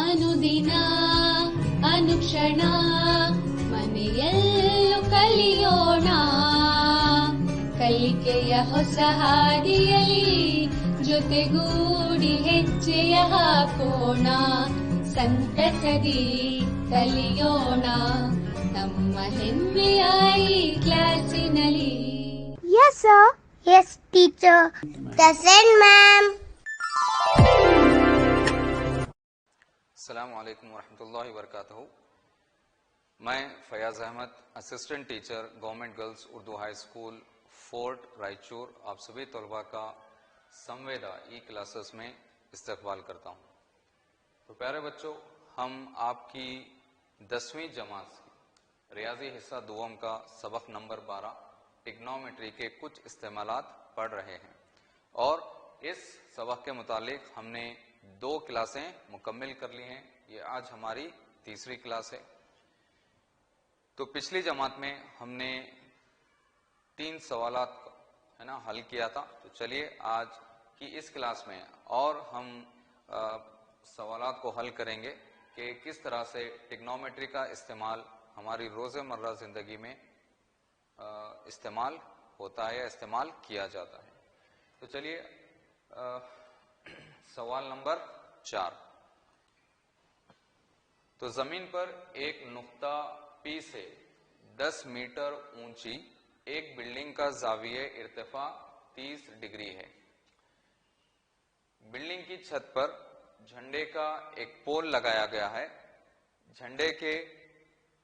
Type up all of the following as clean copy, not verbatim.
ಅನುದಿನ ಅನುಕ್ಷಣ ಮನೆಯಲ್ಲೂ ಕಲಿಯೋಣ ಕಲಿಕೆಯ ಹೊಸ ಹಾದಿಯಲ್ಲಿ ಜೊತೆಗೂಡಿ ಹೆಜ್ಜೆಯ ಹಾಕೋಣ ಸಂತಸದಿ ಕಲಿಯೋಣ ನಮ್ಮ ಹೆಮ್ಮೆಯ ಈ ಕ್ಲಾಸಿನಲ್ಲಿ. Yes sir. Yes teacher. Present ma'am. अस्सलामु अलैकुम वरहमतुल्लाहि वबरकातुहू। मैं Fayaz Ahmed, assistant teacher government girls Urdu high school fort Raichur, आप सभी तलबा का संवेदा ई क्लासेस में इस्तकबाल करता हूँ। तो प्यारे बच्चों, हम आपकी 10वीं जमात से रियाजी हिस्सा दुवम का सबक नंबर 12 टिग्नोमेट्री के कुछ इस्तेमालात पढ़ रहे हैं और इस सबक के मुतालिक हमने 2 क्लासें मुकम्मल कर ली हैं। ये आज हमारी तीसरी क्लास है। तो पिछली जमात में हमने 3 सवालात है ना हल किया था। तो चलिए आज की इस क्लास में और हम सवालात को हल करेंगे कि किस तरह से टिग्नोमेट्री का इस्तेमाल हमारी रोज़मर्रा ज़िंदगी में इस्तेमाल होता है या इस्तेमाल किया जाता है। तो चलिए सवाल नंबर 4। तो जमीन पर एक नुक्ता P से 10 मीटर ऊंची एक बिल्डिंग का जाविये इर्तिफा 30 डिग्री है। बिल्डिंग की छत पर झंडे का एक पोल लगाया गया है। झंडे के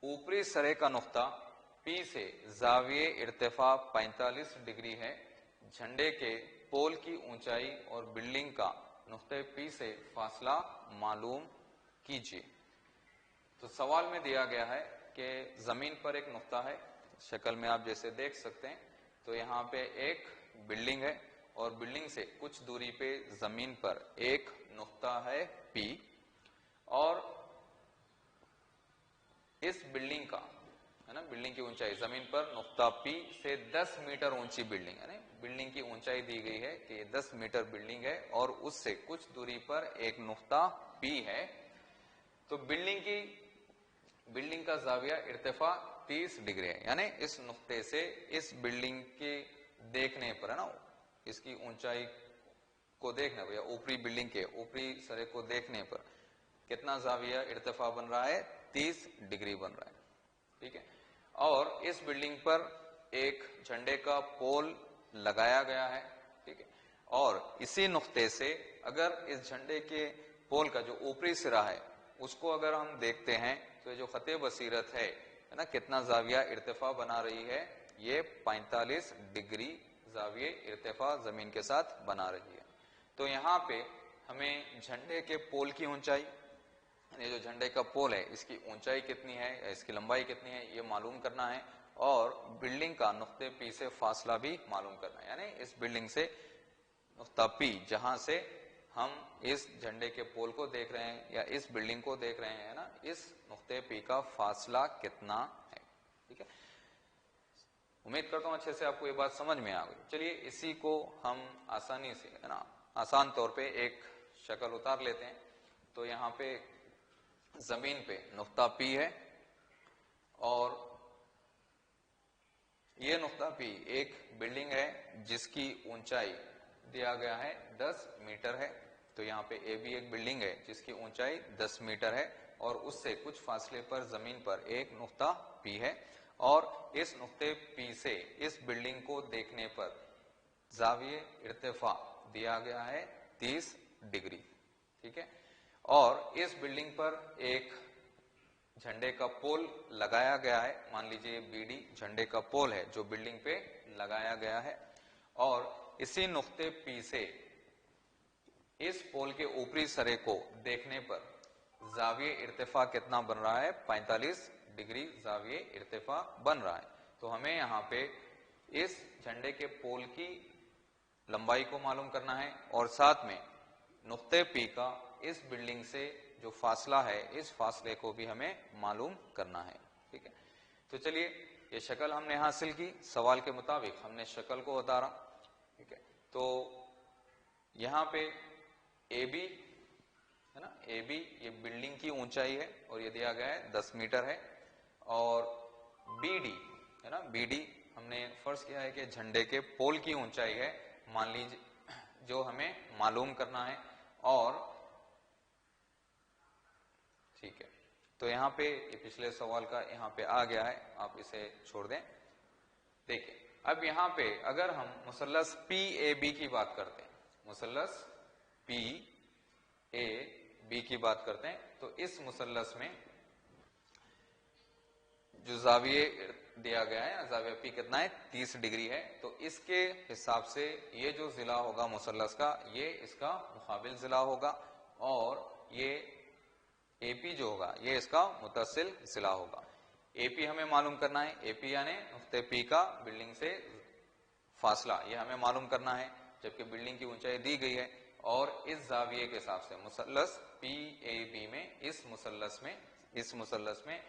ऊपरी सरे का नुक्ता P से जाविये इर्तिफा 45 डिग्री है। झंडे के पोल की ऊंचाई और बिल्डिंग का नुक्ते P से फासला मालूम कीजिए। तो सवाल में दिया गया है कि जमीन पर एक नुक्ता है, शक्ल में आप जैसे देख सकते हैं। तो यहाँ पे एक बिल्डिंग है और बिल्डिंग से कुछ दूरी पे जमीन पर एक नुक्ता है P और इस बिल्डिंग का है ना, बिल्डिंग की ऊंचाई जमीन पर नुक्ता P से 10 मीटर ऊंची बिल्डिंग है ना, बिल्डिंग की ऊंचाई दी गई है कि 10 मीटर बिल्डिंग है और उससे कुछ दूरी पर एक नुक्ता P है। तो बिल्डिंग का जाविया इर्तिफा 30 डिग्री है, यानी इस नुक्ते से इस बिल्डिंग के देखने पर है ना, इसकी ऊंचाई को देखने पर या ऊपरी बिल्डिंग के ऊपरी सरे को देखने पर कितना जाविया इर्तिफा बन रहा है, 30 डिग्री बन रहा है। ठीक है। और इस बिल्डिंग पर एक झंडे का पोल लगाया गया है। ठीक है। और इसी नुक्ते से अगर इस झंडे के पोल का जो ऊपरी सिरा है उसको अगर हम देखते हैं तो जो खते बसीरत है ना, कितना जाविया इर्तिफा बना रही है, ये 45 डिग्री जाविये इर्तिफा जमीन के साथ बना रही है। तो यहाँ पे हमें झंडे के पोल की ऊंचाई, ये जो झंडे का पोल है इसकी ऊंचाई कितनी है, इसकी लंबाई कितनी है, ये मालूम करना है और बिल्डिंग का नुक्ते P से फासला भी मालूम करना है। यानी इस बिल्डिंग से नुक्ता P जहां से हम इस झंडे के पोल को देख रहे हैं या इस बिल्डिंग को देख रहे हैं ना, इस नुक्ते P का फासला कितना है। ठीक है। उम्मीद करता हूं अच्छे से आपको ये बात समझ में आ गई। चलिए इसी को हम आसानी से है ना, आसान तौर पे एक शक्ल उतार लेते हैं। तो यहाँ पे जमीन पे नुक्ता P है और ये नुक्ता P एक बिल्डिंग है जिसकी ऊंचाई दिया गया है 10 मीटर है। तो यहाँ पे A भी एक बिल्डिंग है जिसकी ऊंचाई 10 मीटर है और उससे कुछ फासले पर जमीन पर एक नुक्ता P है और इस नुक्ते P से इस बिल्डिंग को देखने पर जाविये इर्तिफा दिया गया है 30 डिग्री। ठीक है। और इस बिल्डिंग पर एक झंडे का पोल लगाया गया है। मान लीजिए BD झंडे का पोल है जो बिल्डिंग पे लगाया गया है और इसी नुक्ते P से इस पोल के ऊपरी सरे को देखने पर जाविये इर्तिफा कितना बन रहा है, 45 डिग्री जाविये इर्तिफा बन रहा है। तो हमें यहाँ पे इस झंडे के पोल की लंबाई को मालूम करना है और साथ में नुक्ते P का इस बिल्डिंग से जो फासला है इस फासले को भी हमें मालूम करना है। ठीक है। तो चलिए ये शक्ल हमने हासिल की, सवाल के मुताबिक हमने शक्ल को उतारा। ठीक है। तो यहाँ पे AB है ना। ए बी ये बिल्डिंग की ऊंचाई है और ये दिया गया है 10 मीटर है। और बी डी है ना, बी डी हमने फर्ज किया है कि झंडे के पोल की ऊंचाई है, मान लीजिए, जो हमें मालूम करना है। और ठीक है, तो यहाँ पे ये पिछले सवाल का यहाँ पे आ गया है, आप इसे छोड़ दें। देखिए अब यहाँ पे अगर हम मुसल्लस पी ए बी की बात करते हैं, मुसल्लस पी ए बी की बात करते हैं, तो इस मुसल्लस में जो जाविये दिया गया है, जाविया पी कितना है 30 डिग्री है, तो इसके हिसाब से ये जो जिला होगा मुसल्लस का, ये इसका मुकाबिल जिला होगा। और ये एपी जो होगा ये इसका मुतसिल जिला होगा। एपी हमें मालूम करना है, एपी यानी नुक्ते पी का बिल्डिंग से फासला, ये हमें मालूम करना है, जबकि बिल्डिंग की ऊंचाई दी गई है। और इस जाविये के हिसाब से मुसल्लस पी ए बी में, इस मुसल्लस में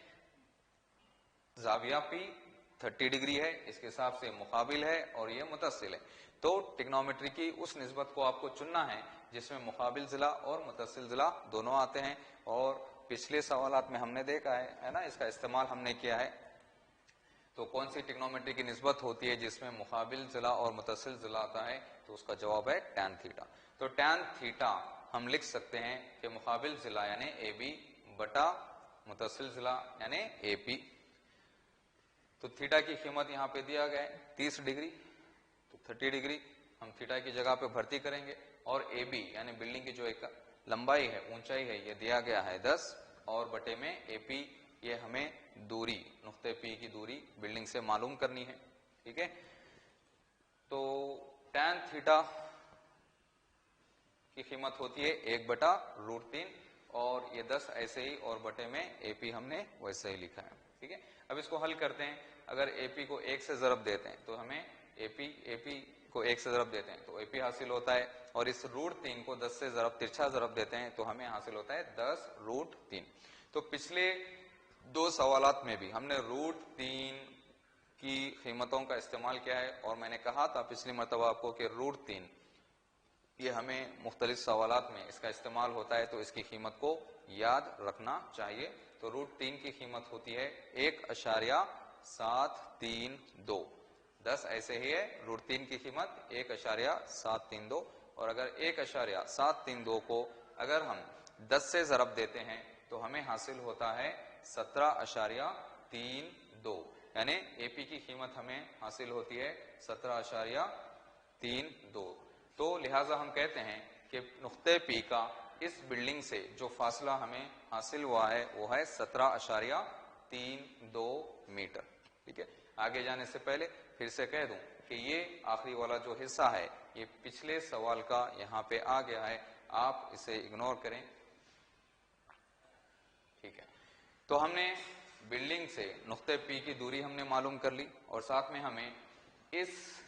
जाविया पी 30 डिग्री है, इसके हिसाब से मुकाबिल है और ये मुतसिल है। तो टिग्नोमेट्री की उस निस्बत को आपको चुनना है जिसमें मुकाबिल जिला और मुतसिल जिला दोनों आते हैं। और पिछले सवालात में हमने देखा है ना, इसका इस्तेमाल हमने किया है। तो कौन सी टिग्नोमेट्री की निस्बत होती है जिसमें मुकाबिल जिला और मुतसिल जिला आता है, तो उसका जवाब है टैन थीटा। तो टैन थीटा हम लिख सकते हैं कि मुकाबिल जिला यानी ए बी बटा मुतसिल जिला यानी ए पी। तो थीटा की कीमत यहाँ पे दिया गया है 30 डिग्री, तो 30 डिग्री हम थीटा की जगह पे भर्ती करेंगे। और ए बी यानी बिल्डिंग की जो एक लंबाई है, ऊंचाई है, ये दिया गया है 10 और बटे में ए पी, ये हमें दूरी, नुक्ते पी की दूरी बिल्डिंग से मालूम करनी है। ठीक है, तो टैन थीटा की कीमत होती है 1/√3 और ये 10 ऐसे ही और बटे में एपी हमने वैसे ही लिखा है। ठीक है, अब इसको हल करते हैं। अगर एपी को 1 से ज़रब देते हैं तो हमें एपी को 1 से ज़रब देते हैं तो एपी हासिल होता है। और इस √3 को 10 से तिरछा ज़रब देते हैं तो हमें हासिल होता है 10√3। तो पिछले 2 सवालात में भी हमने √3 की कीमतों का इस्तेमाल किया है। और मैंने कहा था पिछली मरतबा आपको कि √3 ये हमें मुख्तलिफ सवालात में इसका इस्तेमाल होता है, तो इसकी कीमत को याद रखना चाहिए। तो √3 की कीमत होती है 1.732। 10 ऐसे ही है, √3 की कीमत 1.732। और अगर 1.732 को अगर हम 10 से ज़रब देते हैं तो हमें हासिल होता है 17.32, यानी एपी की कीमत हमें हासिल होती है 17.32। तो लिहाजा हम कहते हैं कि नुक्ते पी का इस बिल्डिंग से जो फासला हमें हासिल हुआ है वो है 17.32 मीटर। ठीक है, आगे जाने से पहले फिर से कह दूं कि ये आखिरी वाला जो हिस्सा है ये पिछले सवाल का यहाँ पे आ गया है, आप इसे इग्नोर करें। ठीक है, तो हमने बिल्डिंग से नुक्ते पी की दूरी हमने मालूम कर ली और साथ में हमें इस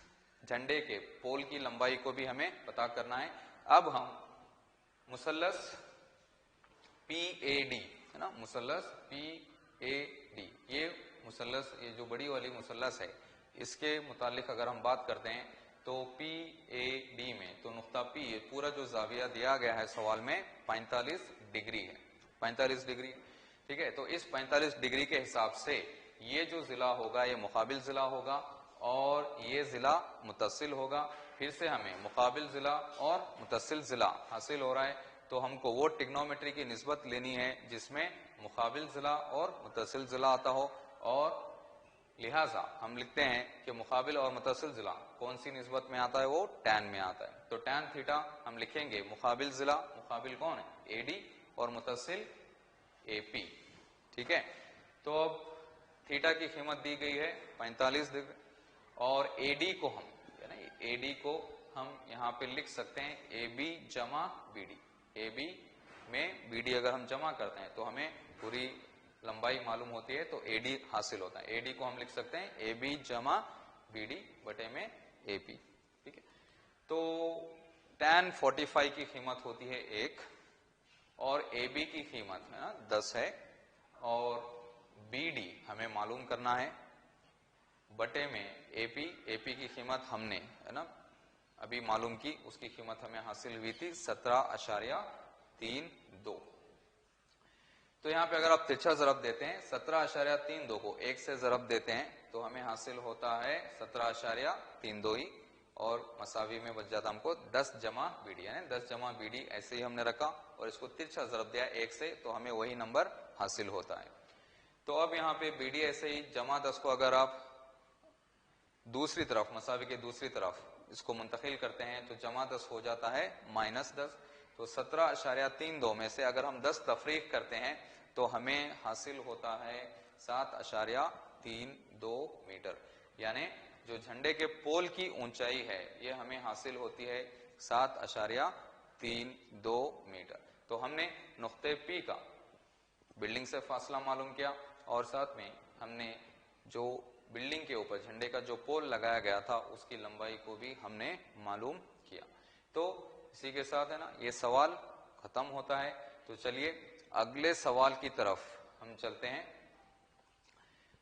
झंडे के पोल की लंबाई को भी हमें पता करना है। अब हम मुसल्लस PAD है ना, मुसल्लस PAD, ये मुसल्लस, ये जो बड़ी वाली मुसल्लस है, इसके मुतालिक अगर हम बात करते हैं तो PAD में तो नुक्ता P, ये पूरा जो जाविया दिया गया है सवाल में 45 डिग्री है, 45 डिग्री। ठीक है, तो इस 45 डिग्री के हिसाब से ये जो जिला होगा ये मुकाबिल जिला होगा और ये जिला मुतसिल होगा। फिर से हमें मुकाबिल जिला और मुतसिल जिला हासिल हो रहा है, तो हमको वो टिग्नोमेट्री की निस्बत लेनी है जिसमें मुकाबिल जिला और मुतसिल जिला आता हो। और लिहाजा हम लिखते हैं कि मुकाबिल और मुतसिल जिला कौन सी निस्बत में आता है, वो टैन में आता है। तो टैन थीटा हम लिखेंगे मुकाबिल जिला, मुकाबिल कौन है AD और मुतसिल AP। ठीक है, तो अब थीटा की कीमत दी गई है 45 डिग्री और AD को हम यहाँ पे लिख सकते हैं AB जमा BD। AB में BD अगर हम जमा करते हैं तो हमें पूरी लंबाई मालूम होती है, तो AD हासिल होता है। AD को हम लिख सकते हैं AB जमा BD बटे में AP। ठीक है, तो tan 45 की कीमत होती है 1 और AB की कीमत है ना 10 है और BD हमें मालूम करना है बटे में AP की कीमत हमने है ना अभी मालूम की, उसकी कीमत हमें हासिल हुई थी 17.32। 17.32। तो यहाँ पे अगर आप तिरछा ज़रब देते हैं 17.32 को 1 से ज़रब देते हैं तो हमें हासिल होता है 17.32 ही, और मसावी में बच जाता हमको 10 जमा बीडी, यानी 10 जमा बीडी ऐसे ही हमने रखा और इसको तिरछा ज़रब दिया 1 से, तो हमें वही नंबर हासिल होता है। तो अब यहाँ पे बीडी ऐसे ही जमा 10 को अगर आप दूसरी तरफ, मसावी के दूसरी तरफ इसको मुंतकिल करते हैं तो जमा 10 हो जाता है -10। तो 17.32 में से अगर हम 10 तफरीक करते हैं तो हमें हासिल होता है 7.32 मीटर, यानी जो झंडे के पोल की ऊंचाई है ये हमें हासिल होती है 7.32 मीटर। तो हमने नुक्ते P का बिल्डिंग से फासला मालूम किया और साथ में हमने जो बिल्डिंग के ऊपर झंडे का जो पोल लगाया गया था उसकी लंबाई को भी हमने मालूम किया। तो इसी के साथ है ना ये सवाल खत्म होता है। तो चलिए अगले सवाल की तरफ हम चलते हैं।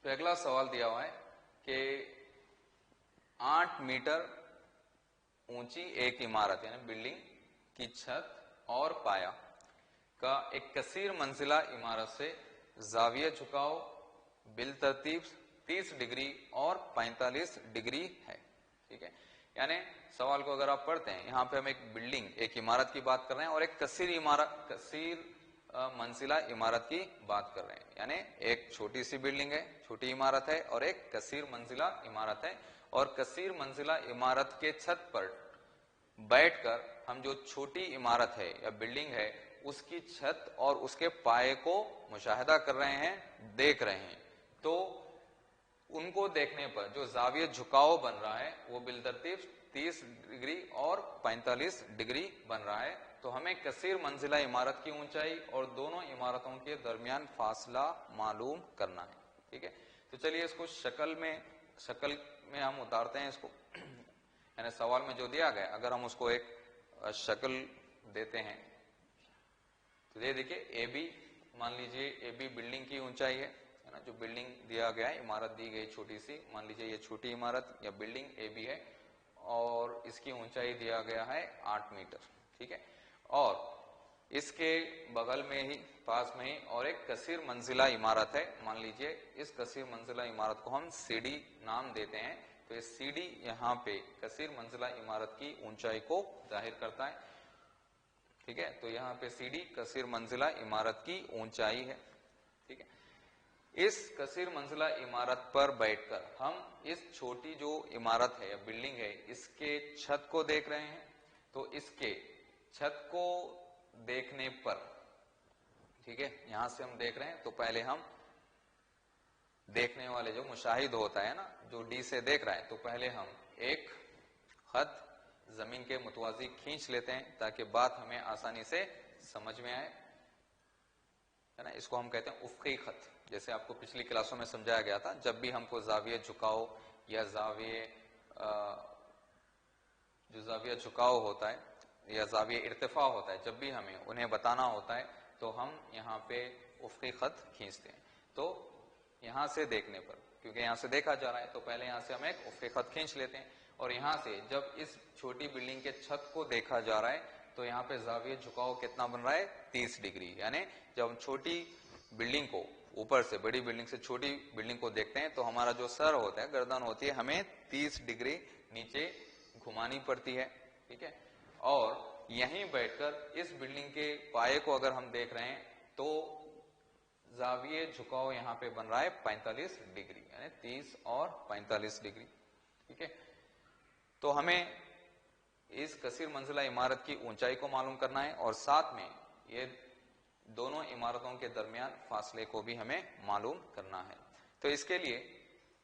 तो अगला सवाल दिया हुआ है कि 8 मीटर ऊंची एक इमारत यानी बिल्डिंग की छत और पाया का एक कसीर मंजिला इमारत से जाविया झुकाव बिल तरतीब 30 डिग्री और 45 डिग्री है। ठीक है, यानी सवाल को अगर आप पढ़ते हैं यहाँ पे हम एक बिल्डिंग, एक इमारत की बात कर रहे हैं और एक कसीर मंजिला इमारत की बात कर रहे हैं। यानी एक छोटी सी बिल्डिंग है, छोटी इमारत है, और एक कसीर मंजिला इमारत है, और कसीर मंजिला इमारत के छत पर बैठकर हम जो छोटी इमारत है या बिल्डिंग है उसकी छत और उसके पाए को मुशाहिदा कर रहे हैं, देख रहे हैं। तो उनको देखने पर जो जाविया झुकाव बन रहा है वो बिलतरतीब 30 डिग्री और 45 डिग्री बन रहा है। तो हमें कसीर मंजिला इमारत की ऊंचाई और दोनों इमारतों के दरमियान फासला मालूम करना है। ठीक है, तो चलिए इसको शक्ल में हम उतारते हैं इसको। यानी सवाल में जो दिया गया अगर हम उसको एक शक्ल देते हैं तो ये देखिए ए बी, मान लीजिए ए बी बिल्डिंग की ऊंचाई है ना, जो बिल्डिंग दिया गया है, इमारत दी गई छोटी सी, मान लीजिए ये छोटी इमारत या बिल्डिंग ए बी है और इसकी ऊंचाई दिया गया है 8 मीटर। ठीक है, और इसके बगल में ही, पास में ही और एक कसीर मंजिला इमारत है। मान लीजिए इस कसीर मंजिला इमारत को हम सीडी नाम देते हैं। तो ये सीडी यहाँ पे कसीर मंजिला इमारत की ऊंचाई को जाहिर करता है। ठीक है, तो यहाँ पे सीडी कसीर मंजिला इमारत की ऊंचाई है। ठीक है, इस कसीर मंजिला इमारत पर बैठकर हम इस छोटी जो इमारत है या बिल्डिंग है इसके छत को देख रहे हैं। तो इसके छत को देखने पर, ठीक है, यहां से हम देख रहे हैं तो पहले हम देखने वाले जो मुशाहिद होता है ना, जो डी से देख रहा है, तो पहले हम एक खत जमीन के मुतवाजी खींच लेते हैं ताकि बात हमें आसानी से समझ में आए, है ना। इसको हम कहते हैं उफ़क़ी खत। जैसे आपको पिछली क्लासों में समझाया गया था, जब भी हमको जाविया झुकाव या जो जाविया झुकाव होता है या जाविया इर्तिफा होता है, जब भी हमें उन्हें बताना होता है तो हम यहाँ पे उफ़क़ी खत खींचते हैं। तो यहाँ से देखने पर, क्योंकि यहाँ से देखा जा रहा है, तो पहले यहाँ से हम एक उफ़क़ी खत खींच लेते हैं और यहाँ से जब इस छोटी बिल्डिंग के छत को देखा जा रहा है तो यहाँ पे जाविया झुकाव कितना बन रहा है, 30 डिग्री। यानी जब हम छोटी बिल्डिंग को ऊपर से, बड़ी बिल्डिंग से छोटी बिल्डिंग को देखते हैं तो हमारा जो सर होता है, गर्दन होती है, हमें 30 डिग्री नीचे घुमानी पड़ती है। ठीक है, और यहीं बैठकर इस बिल्डिंग के पाए को अगर हम देख रहे हैं तो जाविये झुकाव यहाँ पे बन रहा है 45 डिग्री, यानी 30 और 45 डिग्री। ठीक है, तो हमें इस कसीर मंजिला इमारत की ऊंचाई को मालूम करना है और साथ में ये दोनों इमारतों के दरमियान फासले को भी हमें मालूम करना है। तो इसके लिए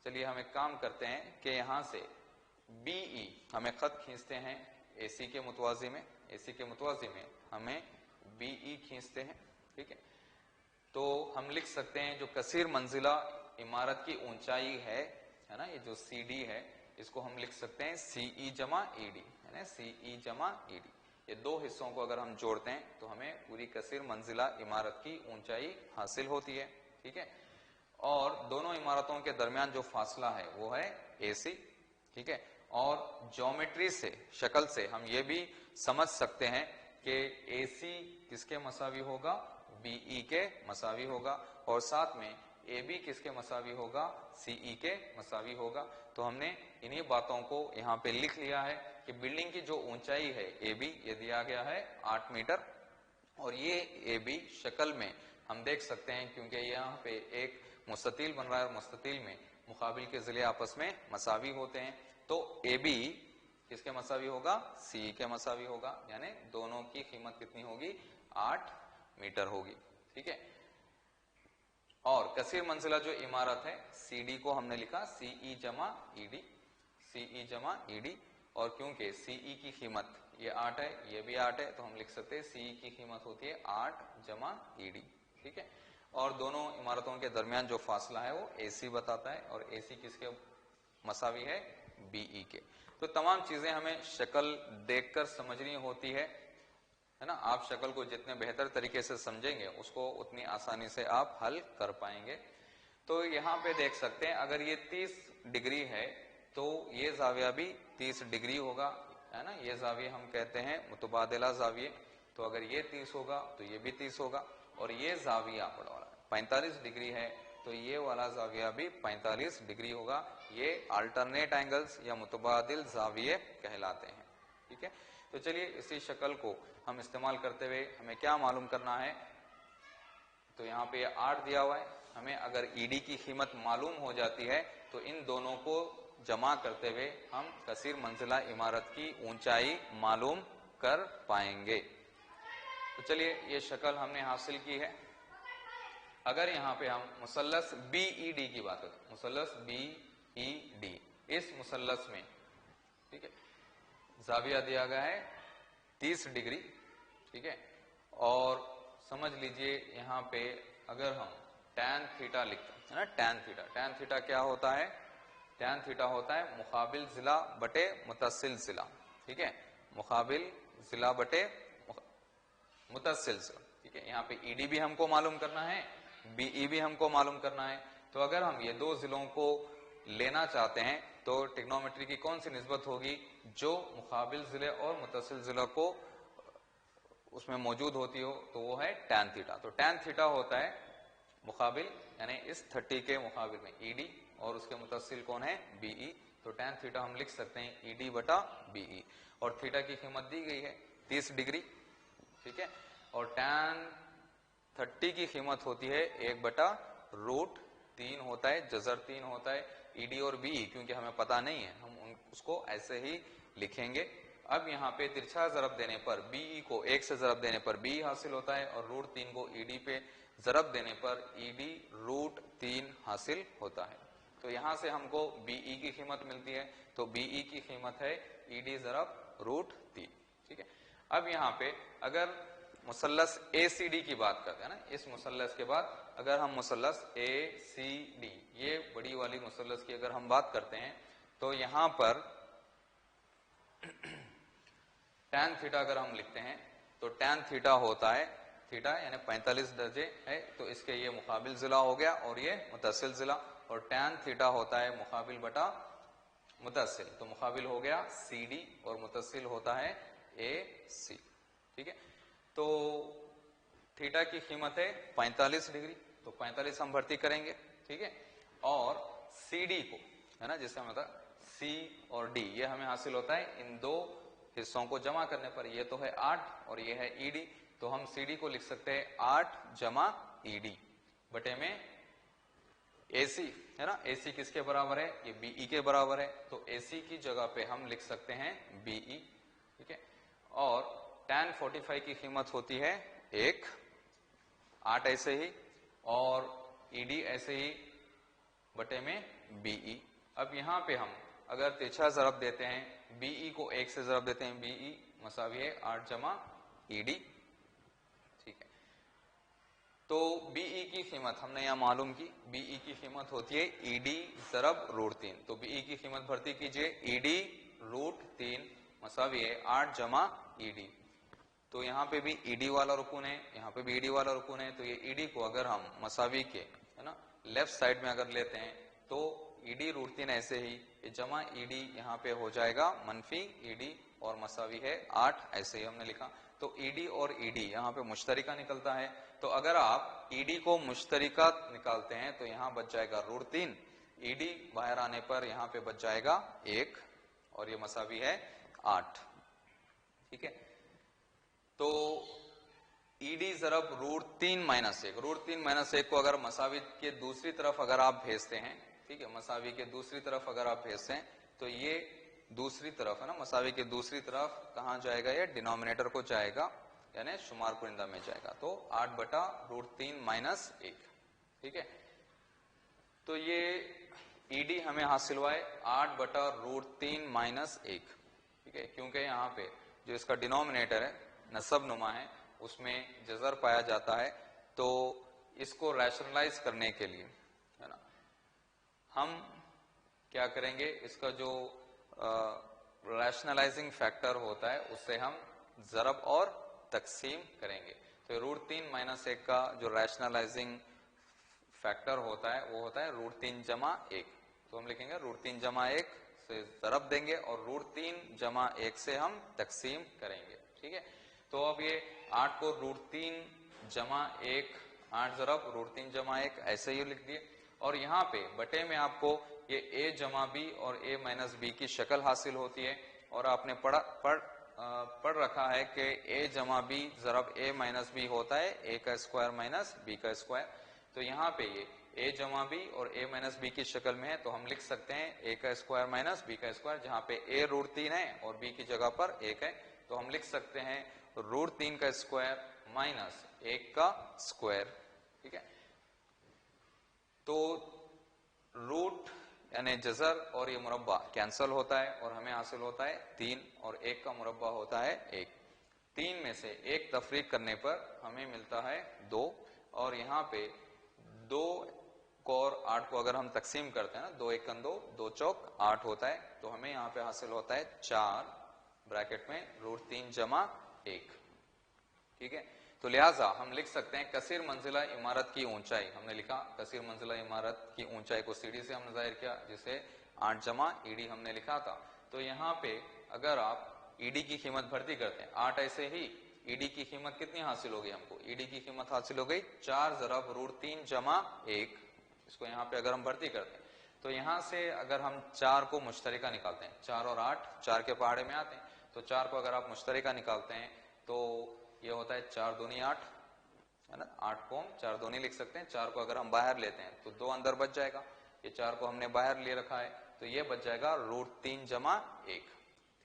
चलिए हम एक काम करते हैं कि यहाँ से बीई हमें खत खींचते हैं एसी के मुतवाजी में, एसी के मुतवाजी में हमें बीई खींचते हैं। ठीक है, तो हम लिख सकते हैं जो कसीर मंजिला इमारत की ऊंचाई है ना, ये जो सीडी है, इसको हम लिख सकते हैं सीई जमा ईडी, है ना, सीई जमा ईडी। ये दो हिस्सों को अगर हम जोड़ते हैं तो हमें पूरी कसीर मंजिला इमारत की ऊंचाई हासिल होती है। ठीक है, और दोनों इमारतों के दरमियान जो फासला है वो है एसी। ठीक है, और ज्योमेट्री से, शक्ल से हम ये भी समझ सकते हैं कि AC किसके मसावी होगा, BE के मसावी होगा, और साथ में AB किसके मसावी होगा, CE के मसावी होगा। तो हमने इन्हीं बातों को यहाँ पे लिख लिया है कि बिल्डिंग की जो ऊंचाई है AB ये दिया गया है 8 मीटर, और ये AB शक्ल में हम देख सकते हैं क्योंकि यहाँ पे एक मुस्ततील बन रहा है और मुस्ततील में मुकाबिल के जिले आपस में मसावी होते हैं। तो AB किसके मसावी होगा, CE के मसावी होगा, यानी दोनों की कीमत कितनी होगी, 8 मीटर होगी। ठीक है। और कसीर मंजिला जो इमारत है CD को हमने लिखा CE जमा ED, CE जमा ED, और क्योंकि CE की कीमत ये 8 है, ये भी 8 है, तो हम लिख सकते हैं CE की कीमत होती है 8 जमा ED। ठीक है। और दोनों इमारतों के दरमियान जो फासला है वो AC बताता है, और AC किसके मसावी है, BE के। तो तमाम चीजें हमें शक्ल देखकर समझनी होती है ना। आप शक्ल को जितने बेहतर तरीके से समझेंगे उसको उतनी आसानी से आप हल कर पाएंगे। तो यहाँ पे देख सकते हैं अगर ये 30 डिग्री है तो ये जाविया भी 30 डिग्री होगा, है ना। ये जाविया हम कहते हैं मुतबादिला जाविये। तो अगर ये 30 होगा तो ये भी 30 होगा, और ये जाविया 45 डिग्री है तो ये वाला जाविया भी 45 डिग्री होगा। ये अल्टरनेट एंगल्स या मुतबादिल जाविये कहलाते हैं। ठीक है। तो चलिए इसी शक्ल को हम इस्तेमाल करते हुए हमें क्या मालूम करना है। तो यहाँ पे 8 दिया हुआ है, हमें अगर ED की कीमत मालूम हो जाती है तो इन दोनों को जमा करते हुए हम कसीर मंजिला इमारत की ऊंचाई मालूम कर पाएंगे। तो चलिए ये शक्ल हमने हासिल की है। अगर यहाँ पे हम मुसल्लस BED की बात करें, मुसल्लस BED, इस मुसल्लस में ठीक है जाविया दिया गया है 30 डिग्री। ठीक है। और समझ लीजिए यहाँ पे अगर हम tan थीटा लिखते हैं ना, tan थीटा क्या होता है, tan थीटा होता है मुकाबिल जिला बटे मुतसिल जिला। ठीक है। मुकाबिल जिला बटे मुतसिल जिला। ठीक है। यहाँ पे ED भी हमको मालूम करना है, BE भी हमको मालूम करना है। तो अगर हम ये दो जिलों को लेना चाहते हैं तो ट्रिग्नोमेट्री की कौन सी निस्बत होगी, जो मुकाबिल जिले और मुतसिल जिला को उसमें मौजूद होती हो, तो वो है tan थीटा। तो tan थीटा होता है मुकाबिल यानी इस 30 के मुकाबिल में ED, और उसके मुतसिल कौन है, BE। तो tan थीटा हम लिख सकते हैं ED बटा BE, और थीटा की कीमत दी गई है 30 डिग्री। ठीक है। और tan 30 की कीमत होती है 1/√3 होता है, जजर 3 होता है। ED और BE क्योंकि हमें पता नहीं है हम उसको ऐसे ही लिखेंगे। अब यहाँ पे तिरछा जरब देने पर BE को 1 से जरब देने पर BE हासिल होता है, और √3 को ED पे जरब देने पर ED √3 हासिल होता है। तो यहाँ से हमको BE की कीमत मिलती है, तो BE की कीमत है ED जरब √3। ठीक है। अब यहाँ पे अगर मुसल्लस ACD की बात करते हैं ना, इस मुसल्लस के बाद अगर हम मुसल्लस ACD ये बड़ी वाली मुसल्लस की अगर हम बात करते हैं तो यहाँ पर tan थीटा अगर हम लिखते हैं तो tan थीटा होता है, थीटा यानी 45 दर्जे है, तो इसके ये मुकाबिल जिला हो गया और ये मुतसिल जिला, और tan थीटा होता है मुकाबिल बटा मुतसिल, तो मुकाबिल हो गया CD और मुतसिल होता है AC। ठीक है। तो थीटा की कीमत है 45 डिग्री, तो 45 हम भर्ती करेंगे। ठीक है। और CD को है ना, जिससे हमें C और D ये हमें हासिल होता है इन दो हिस्सों को जमा करने पर। ये तो है 8 और ये है ED, तो हम CD को लिख सकते हैं 8 जमा ED बटे में AC, है ना। AC किसके बराबर है, ये BE के बराबर है, तो AC की जगह पे हम लिख सकते हैं BE। ठीक है। और tan 45 की कीमत होती है 1, 8 ऐसे ही, और ED ऐसे ही बटे में BE। अब यहाँ पे हम अगर तिरछा जरब देते हैं, BE को 1 से जरब देते हैं, BE मसावी है 8 जमा ED। ठीक है। तो BE की कीमत हमने यहाँ मालूम की, BE की कीमत होती है ED जरब √3, तो BE की कीमत भर्ती कीजिए ED √3 मसावी है 8 जमा ED। तो यहाँ पे भी ED वाला रुकून है, यहाँ पे भी ED वाला रुकून है, तो ये ED को अगर हम मसावी के है ना लेफ्ट साइड में अगर लेते हैं तो ED √3 ऐसे ही, ये जमा ED यहाँ पे हो जाएगा मनफी ED, और मसावी है 8, ऐसे ही हमने लिखा। तो ईडी और ईडी यहाँ पे मुश्तरिका निकलता है, तो अगर आप ईडी को मुश्तरिका निकालते हैं तो यहाँ बच जाएगा √3, ईडी बाहर आने पर यहाँ पे बच जाएगा 1 और ये मसावी है 8। ठीक है, तो ईडी जरब √3 - 1, √3 - 1 को अगर मसावी के दूसरी तरफ अगर आप भेजते हैं, ठीक है, मसावी के दूसरी तरफ अगर आप भेजते हैं तो ये दूसरी तरफ है ना, मसावी के दूसरी तरफ कहां जाएगा, ये डिनोमिनेटर को जाएगा, यानी शुमार कुरिंदा में जाएगा। तो 8/√3 - 1। ठीक है, तो ये ईडी हमें हासिल हुआ है 8/√3 - 1। ठीक है, क्योंकि यहाँ पे जो इसका डिनोमिनेटर है नसब नुमा है, उसमें जजर पाया जाता है, तो इसको रैशनलाइज करने के लिए है ना, हम क्या करेंगे, इसका जो रैशनलाइजिंग फैक्टर होता है उससे हम जरब और तकसीम करेंगे। तो √3 - 1 का जो रैशनलाइजिंग फैक्टर होता है वो होता है √3 + 1। तो हम लिखेंगे √3 + 1 से जरब देंगे और √3 + 1 से हम तकसीम करेंगे। ठीक है, तो अब ये 8 को √3 + 1, 8 जरब √3 + 1 ऐसे ही लिख दिए। और यहाँ पे बटे में आपको ये a + b और a - b की शक्ल हासिल होती है, और आपने पढ़ रखा है कि a + b जरब a - b होता है a² - b²। तो यहाँ पे ये a + b और a - b की शक्ल में है, तो हम लिख सकते हैं a² - b², जहाँ पे a √3 है और b की जगह पर 1 है, तो हम लिख सकते हैं √3 का स्क्वायर - 1 का स्क्वायर। ठीक है, तो रूट यानी जजर और ये मुरब्बा कैंसल होता है और हमें हासिल होता है 3, और 1 का मुरब्बा होता है 1। 3 में से 1 तफरीक करने पर हमें मिलता है 2, और यहाँ पे 2 को और 8 को अगर हम तकसीम करते हैं ना, 2 × 1 = 2, 2 चौक 8 होता है, तो हमें यहाँ पे हासिल होता है 4 ब्रैकेट में √3 + 1। ठीक है, तो लिहाजा हम लिख सकते हैं कसीर मंजिला इमारत की ऊंचाई, हमने लिखा कसीर मंजिला इमारत की ऊंचाई को सीढ़ी से हमने जाहिर किया, जिसे 8 + ईडी हमने लिखा था। तो यहाँ पे अगर आप ईडी की कीमत भर्ती करते हैं 8, ऐसे ही ईडी की कीमत कितनी हासिल हो गई हमको, ईडी की कीमत हासिल हो गई 4 जरब √3 + 1। इसको यहाँ पे अगर हम भर्ती करते हैं तो यहाँ से अगर हम 4 को मुश्तरिका निकालते हैं, 4 और 8 4 के पहाड़े में आते हैं, तो 4 को अगर आप मुश्तरिका निकालते हैं तो ये होता है 4 दूनी 8, है ना, 8 को हम 4 दूनी लिख सकते हैं। 4 को अगर हम बाहर लेते हैं तो 2 अंदर बच जाएगा, ये 4 को हमने बाहर ले रखा है, तो ये बच जाएगा √3 + 1।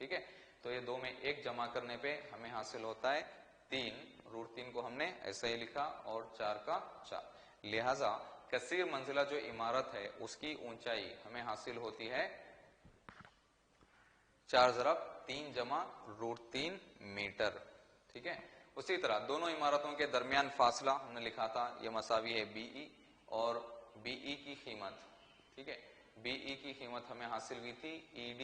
ठीक है, तो ये 2 में 1 जमा करने पे हमें हासिल होता है 3, √3 को हमने ऐसे ही लिखा और 4 का 4। लिहाजा कसीर मंजिला जो इमारत है उसकी ऊंचाई हमें हासिल होती है 4 जरब 3 + √3 मीटर। ठीक है, उसी तरह दोनों इमारतों के दरमियान फासला हमने लिखा था, ये मसावी है BE, और BE की कीमत, ठीक है, BE की कीमत हमें हासिल हुई थी ED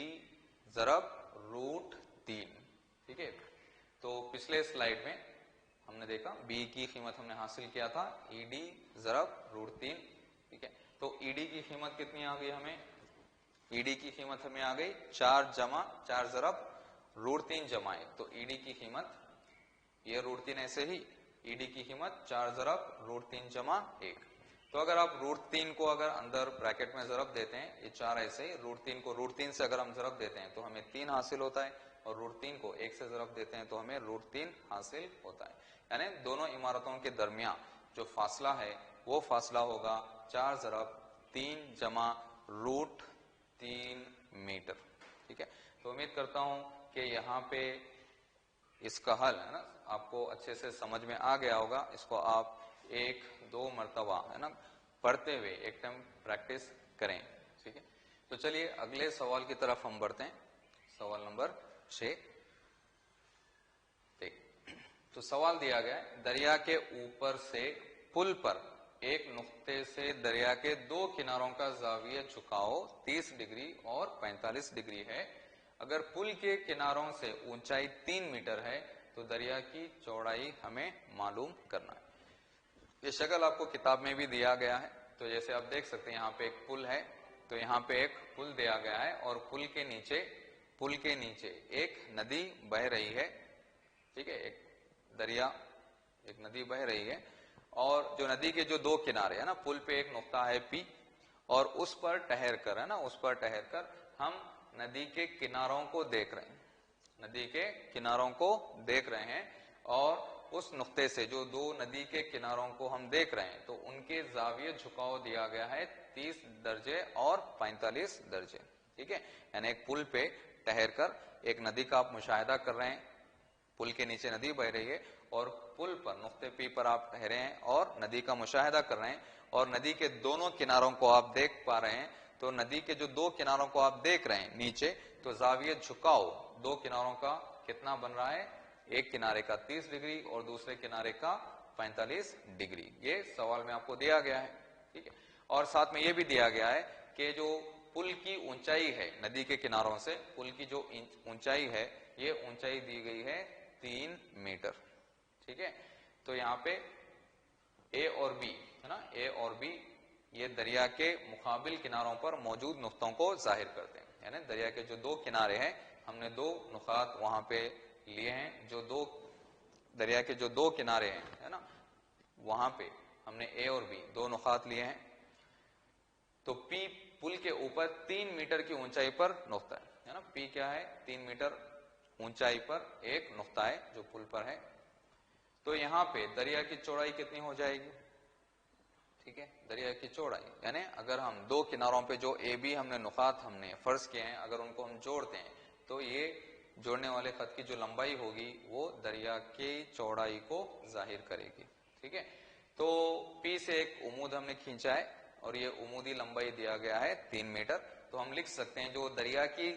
जरब √3। ठीक है, तो पिछले स्लाइड में हमने देखा BE की कीमत हमने हासिल किया था ED जरब √3। ठीक है, तो ED की कीमत कितनी आ गई हमें, ED की कीमत हमें आ गई 4 जरब √3 + 1। तो ED की कीमत, ये √3 ऐसे ही, ईडी की कीमत 4 जरब √3 + 1। तो अगर आप √3 को अगर अंदर ब्रैकेट में जरब देते हैं, ये 4 ऐसे ही, √3 को √3 से अगर हम जरब देते हैं तो हमें 3 हासिल होता है, और √3 को 1 से जरब देते हैं तो हमें √3 हासिल होता है। यानी दोनों इमारतों के दरमियान जो फासला है वो फासला होगा 4 जरब 3 + √3 मीटर। ठीक है, तो उम्मीद करता हूं कि यहाँ पे इसका हल है ना आपको अच्छे से समझ में आ गया होगा। इसको आप 1-2 मरतबा है ना पढ़ते हुए एक टाइम प्रैक्टिस करें। ठीक है, तो चलिए अगले सवाल की तरफ हम बढ़ते हैं, सवाल नंबर 6। तो सवाल दिया गया है, दरिया के ऊपर से पुल पर एक नुक्ते से दरिया के 2 किनारों का जाविया झुकाव 30 डिग्री और 45 डिग्री है। अगर पुल के किनारों से ऊंचाई 3 मीटर है तो दरिया की चौड़ाई हमें मालूम करना है। ये शक्ल आपको किताब में भी दिया गया है। तो जैसे आप देख सकते हैं यहाँ पे एक पुल है, तो यहाँ पे एक पुल दिया गया है और पुल के नीचे पुल के नीचे एक नदी बह रही है, ठीक है, एक दरिया, एक नदी बह रही है, और जो नदी के जो दो किनारे है ना, पुल पे एक नुक्ता है P, और उस पर ठहर कर, है ना, उस पर ठहर कर हम नदी के किनारों को देख रहे हैं, नदी के किनारों को देख रहे हैं, और उस नुक्ते से जो दो नदी के किनारों को हम देख रहे हैं, तो उनके जाविये झुकाव दिया गया है 30 दर्जे और 45 दर्जे, ठीक है। यानी एक पुल पे ठहर कर एक नदी का आप मुशाहिदा कर रहे हैं, पुल के नीचे नदी बह रही है, और पुल पर नुक्ते P पर आप ठहरे हैं और नदी का मुशाहिदा कर रहे हैं, और नदी के दोनों किनारों को आप देख पा रहे हैं। तो नदी के जो दो किनारों को आप देख रहे हैं नीचे, तो जाविये झुकाव दो किनारों का कितना बन रहा है, एक किनारे का 30 डिग्री और दूसरे किनारे का 45 डिग्री। ये सवाल में आपको दिया गया है, ठीक है। और साथ में ये भी दिया गया है कि जो पुल की ऊंचाई है नदी के किनारों से, पुल की जो ऊंचाई है, ये ऊंचाई दी गई है 3 मीटर, ठीक है। तो यहाँ पे A और B, है ना, A और B ये दरिया के मुकाबिल किनारों पर मौजूद नुक्तों को जाहिर करते हैं। यानी दरिया के जो दो किनारे हैं, हमने दो नुकात वहां पे लिए हैं, जो दो दरिया के जो दो किनारे हैं, है ना, वहां पे हमने A और B दो नुकात लिए हैं। तो P पुल के ऊपर 3 मीटर की ऊंचाई पर नुक्ता है ना, P क्या है, 3 मीटर ऊंचाई पर एक नुक्ता है जो पुल पर है। तो यहाँ पे दरिया की चौड़ाई कितनी हो जाएगी, ठीक है, दरिया की चौड़ाई, यानी अगर हम दो किनारों पे जो ए बी हमने नुकात हमने फर्ज किए हैं, अगर उनको हम जोड़ते हैं, तो ये जोड़ने वाले खत की जो लंबाई होगी वो दरिया की चौड़ाई को जाहिर करेगी, ठीक है। तो P से एक उमूद हमने खींचा है, और ये उमूदी लंबाई दिया गया है 3 मीटर। तो हम लिख सकते हैं जो दरिया की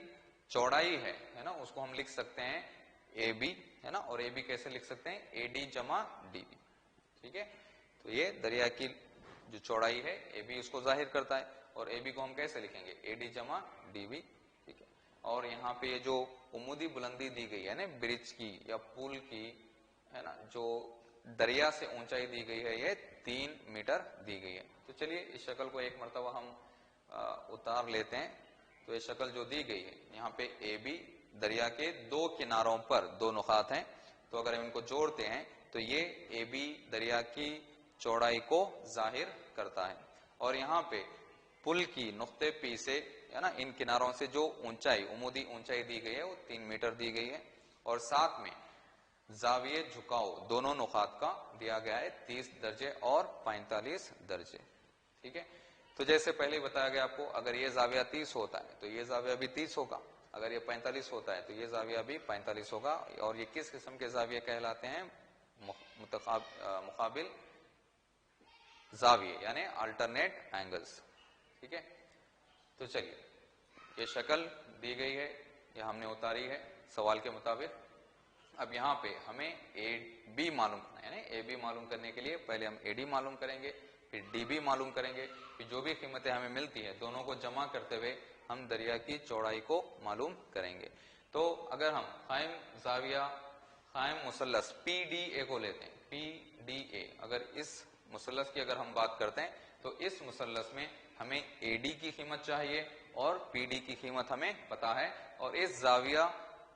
चौड़ाई है ना, उसको हम लिख सकते हैं ए बी, है ना, और ए बी कैसे लिख सकते हैं, ए डी जमा डी बी, ठीक है। तो ये दरिया की जो चौड़ाई है ए बी उसको जाहिर करता है, और ए बी को हम कैसे लिखेंगे, ए डी जमा डी बी, ठीक है। और यहाँ पे ये जो उमूदी बुलंदी दी गई है ना ब्रिज की या पुल की, है ना, जो दरिया से ऊंचाई दी गई है ये 3 मीटर दी गई है। तो चलिए इस शक्ल को एक मरतबा हम उतार लेते हैं। तो ये शक्ल जो दी गई है, यहाँ पे ए बी दरिया के दो किनारों पर दो नुकात हैं, तो अगर हम इनको जोड़ते हैं तो ये ए बी दरिया की चौड़ाई को जाहिर करता है। और यहाँ पे पुल की नुक्ते P से, है ना, इन किनारों से जो ऊंचाई उमूदी ऊंचाई दी गई है वो 3 मीटर दी गई है, और साथ में जाविये झुकाव दोनों नुकात का दिया गया है 30 दर्जे और 45 दर्जे, ठीक है। तो जैसे पहले ही बताया गया आपको, अगर ये जाविया 30 होता है तो ये जाविया भी 30 होगा, अगर ये 45 होता है तो ये जाविया भी 45 होगा। और ये किस किस्म के जाविये कहलाते हैं, मुकाबिल जाविये, यानी अल्टरनेट एंगल्स, ठीक है। तो चलिए ये शक्ल दी गई है, ये हमने उतारी है सवाल के मुताबिक। अब यहाँ पे हमें ए बी मालूम करना है, यानी ए बी मालूम करने के लिए पहले हम ए डी मालूम करेंगे, फिर डी बी मालूम करेंगे, फिर जो भी कीमतें हमें मिलती है दोनों को जमा करते हुए हम दरिया की चौड़ाई को मालूम करेंगे। तो अगर हम कायम जाविया कायम मुसल्लस पी डी ए को लेते हैं, पी डी ए, अगर इस मुसल्लस की अगर हम बात करते हैं तो इस मुसल्लस में हमें ए डी की कीमत चाहिए और पी डी की कीमत हमें पता है, और इस जाविया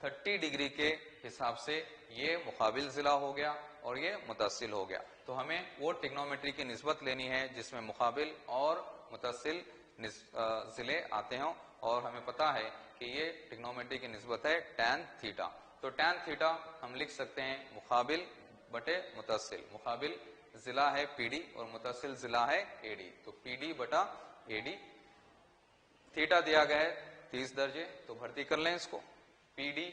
30 डिग्री के हिसाब से ये मुकाबिल जिला हो गया और ये मुतसिल हो गया। तो हमें वो ट्रिग्नोमेट्री की निस्बत लेनी है जिसमें मुकाबिल और मुतसिल जिले आते हों, और हमें पता है कि ये ट्रिग्नोमेट्री की निस्बत है tan थीटा। तो tan थीटा हम लिख सकते हैं मुकाबिल बटे मुतसिल, मुकाबिल जिला है पीडी और मुतसिल जिला है एडी, तो पीडी बटा एडी। थीटा दिया गया है 30 दर्जे, तो भर्ती कर लें इसको। पीडी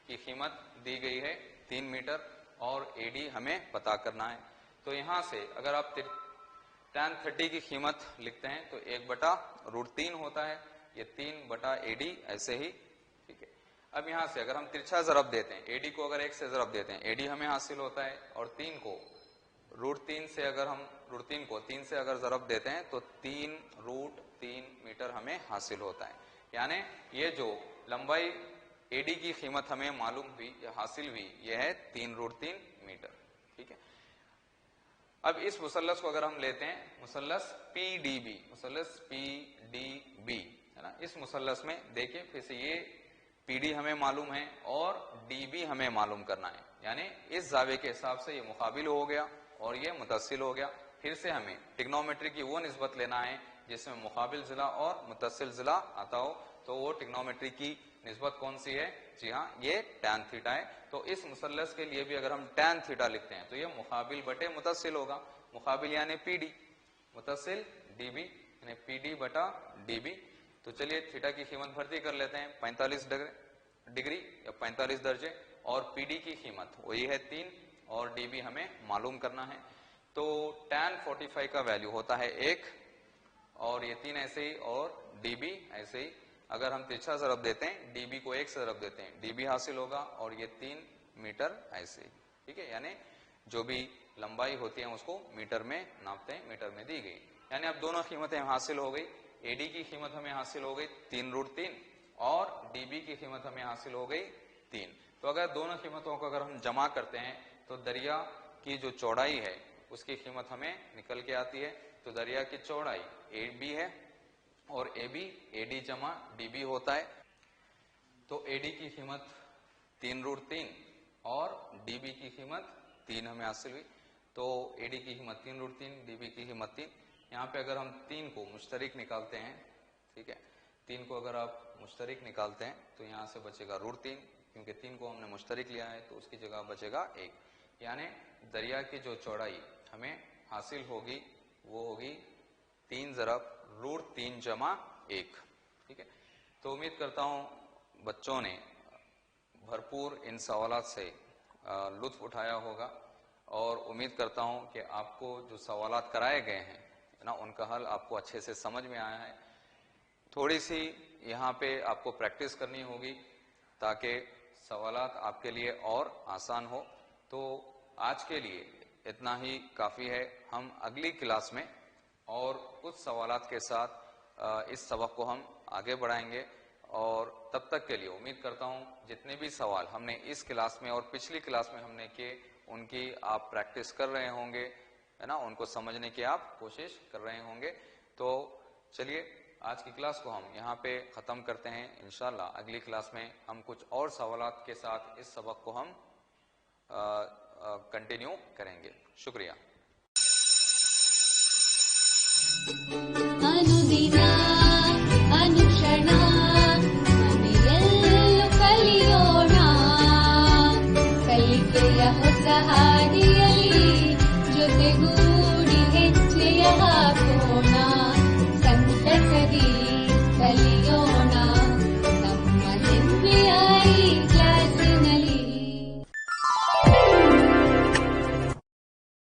की कीमत दी गई है 3 मीटर और एडी हमें पता करना है। तो यहां से अगर आप tan 30 की कीमत लिखते हैं तो 1/√3 होता है, ये 3/AD ऐसे ही, ठीक है। अब यहां से अगर हम तिरछा जरब देते हैं, AD को अगर 1 से जरब देते हैं AD हमें हासिल होता है, और 3 को √3 से अगर हम √3 को 3 से अगर जरब देते हैं तो 3√3 मीटर हमें हासिल होता है। यानी ये जो लंबाई AD की कीमत हमें मालूम हुई या हासिल हुई, यह है 3√3 मीटर, ठीक है। अब इस मुसल्लस को अगर हम लेते हैं, मुसल्लस PDB, मुसल्लस PDB, है ना, इस मुसल्लस में देखिए फिर से ये पीडी हमें मालूम है और डीबी हमें मालूम करना है, यानी इस जावे के हिसाब से ये मुकाबिल हो गया और ये मुतसिल हो गया। फिर से हमें ट्रिग्नोमेट्री की वो निस्बत लेना है जिसमें मुकाबिल जिला और मुतसिल जिला आता हो, तो वो ट्रिग्नोमेट्री की निस्बत कौन सी है? जी हाँ, ये टैन थीटा है। तो इस मुसल्लस के लिए भी अगर हम टैन थीटा लिखते हैं तो ये मुकाबिल बटे मुतसिल होगा। मुकाबिल यानी पीडी, मुतसिल डीबी, यानी पीडी बटा डीबी। तो चलिए थीटा की कीमत भर्ती कर लेते हैं, 45 डिग्री या 45 दर्जे, और पीडी की कीमत वही है 3 और डीबी हमें मालूम करना है। तो tan 45 का वैल्यू होता है 1 और ये 3 ऐसे ही और डीबी ऐसे ही। अगर हम तिरछा ज़रब देते हैं, डीबी को 1 से ज़रब देते हैं, डीबी हासिल होगा और ये 3 मीटर ऐसे ही, ठीक है। यानी जो भी लंबाई होती है उसको मीटर में नापते हैं, मीटर में दी गई। यानी अब दोनों कीमतें हासिल हो गई। एडी की कीमत हमें हासिल हो गई 3√3 और डीबी की कीमत हमें हासिल हो गई 3। तो अगर दोनों कीमतों को अगर हम जमा करते हैं तो दरिया की जो चौड़ाई है उसकी कीमत हमें निकल के आती है। तो दरिया की चौड़ाई ए बी है और ए बी एडी जमा डीबी होता है। तो एडी की कीमत 3√3 और डीबी की कीमत 3 हमें हासिल हुई। तो एडी की कीमत 3√3, डीबी की कीमत 3। यहाँ पे अगर हम 3 को मुश्तरिक निकालते हैं, ठीक है, 3 को अगर आप मुश्तरिक निकालते हैं तो यहाँ से बचेगा √3, क्योंकि 3 को हमने मुश्तरिक लिया है तो उसकी जगह बचेगा 1। यानी दरिया की जो चौड़ाई हमें हासिल होगी वो होगी 3 ज़रब √3 जमा 1, ठीक है। तो उम्मीद करता हूँ बच्चों ने भरपूर इन सवालात से लुत्फ उठाया होगा और उम्मीद करता हूँ कि आपको जो सवालात कराए गए हैं ना उनका हल आपको अच्छे से समझ में आया है। थोड़ी सी यहाँ पे आपको प्रैक्टिस करनी होगी ताकि सवालात आपके लिए और आसान हो। तो आज के लिए इतना ही काफ़ी है। हम अगली क्लास में और कुछ सवालात के साथ इस सबक को हम आगे बढ़ाएंगे और तब तक के लिए उम्मीद करता हूँ जितने भी सवाल हमने इस क्लास में और पिछली क्लास में हमने किए उनकी आप प्रैक्टिस कर रहे होंगे, है ना, उनको समझने की आप कोशिश कर रहे होंगे। तो चलिए आज की क्लास को हम यहाँ पे ख़त्म करते हैं। इंशाल्लाह अगली क्लास में हम कुछ और सवालात के साथ इस सबक को हम कंटिन्यू करेंगे। शुक्रिया। अनुदिना